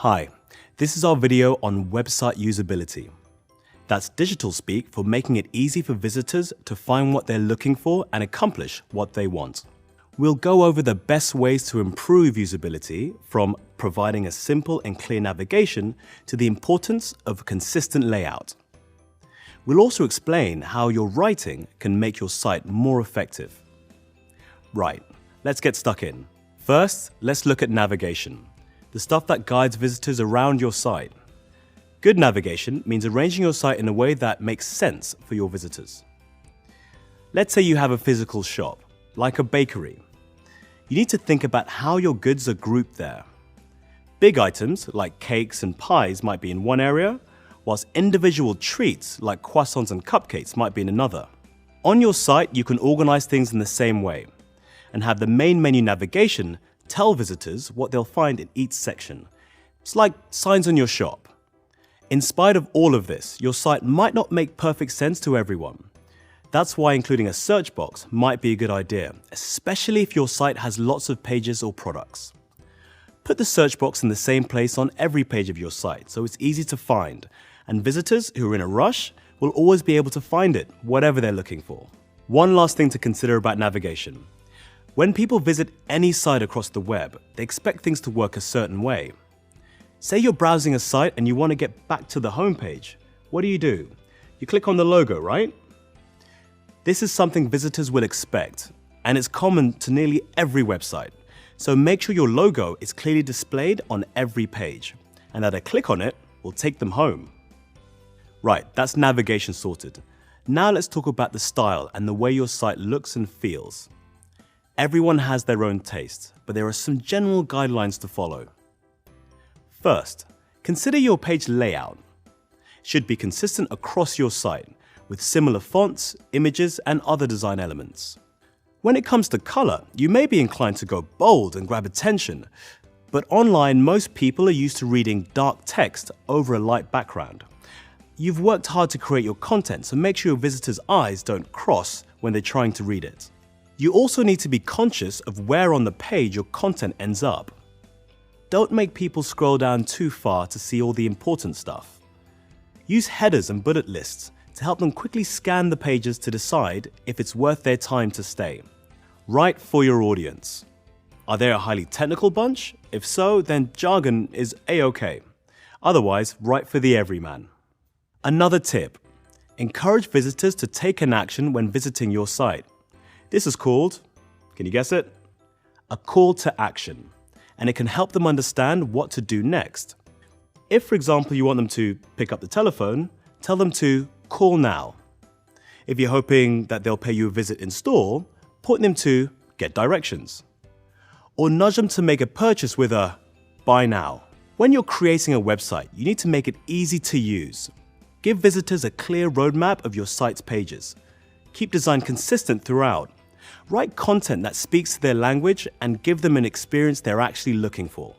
Hi, this is our video on website usability. That's digital speak for making it easy for visitors to find what they're looking for and accomplish what they want. We'll go over the best ways to improve usability, from providing a simple and clear navigation to the importance of consistent layout. We'll also explain how your writing can make your site more effective. Right, let's get stuck in. First, let's look at navigation, the stuff that guides visitors around your site. Good navigation means arranging your site in a way that makes sense for your visitors. Let's say you have a physical shop, like a bakery. You need to think about how your goods are grouped there. Big items, like cakes and pies, might be in one area, whilst individual treats, like croissants and cupcakes, might be in another. On your site, you can organize things in the same way, and have the main menu navigation tell visitors what they'll find in each section. It's like signs on your shop. In spite of all of this, your site might not make perfect sense to everyone. That's why including a search box might be a good idea, especially if your site has lots of pages or products. Put the search box in the same place on every page of your site so it's easy to find, and visitors who are in a rush will always be able to find it, whatever they're looking for. One last thing to consider about navigation. When people visit any site across the web, they expect things to work a certain way. Say you're browsing a site and you want to get back to the homepage. What do? You click on the logo, right? This is something visitors will expect, and it's common to nearly every website. So make sure your logo is clearly displayed on every page, and that a click on it will take them home. Right, that's navigation sorted. Now let's talk about the style and the way your site looks and feels. Everyone has their own taste, but there are some general guidelines to follow. First, consider your page layout. It should be consistent across your site, with similar fonts, images, and other design elements. When it comes to color, you may be inclined to go bold and grab attention, but online most people are used to reading dark text over a light background. You've worked hard to create your content, so make sure your visitors' eyes don't cross when they're trying to read it. You also need to be conscious of where on the page your content ends up. Don't make people scroll down too far to see all the important stuff. Use headers and bullet lists to help them quickly scan the pages to decide if it's worth their time to stay. Write for your audience. Are they a highly technical bunch? If so, then jargon is a-okay. Otherwise, write for the everyman. Another tip: encourage visitors to take an action when visiting your site. This is called, can you guess it? A call to action, and it can help them understand what to do next. If, for example, you want them to pick up the telephone, tell them to call now. If you're hoping that they'll pay you a visit in store, point them to get directions. Or nudge them to make a purchase with a buy now. When you're creating a website, you need to make it easy to use. Give visitors a clear roadmap of your site's pages. Keep design consistent throughout. Write content that speaks to their language and give them an experience they're actually looking for.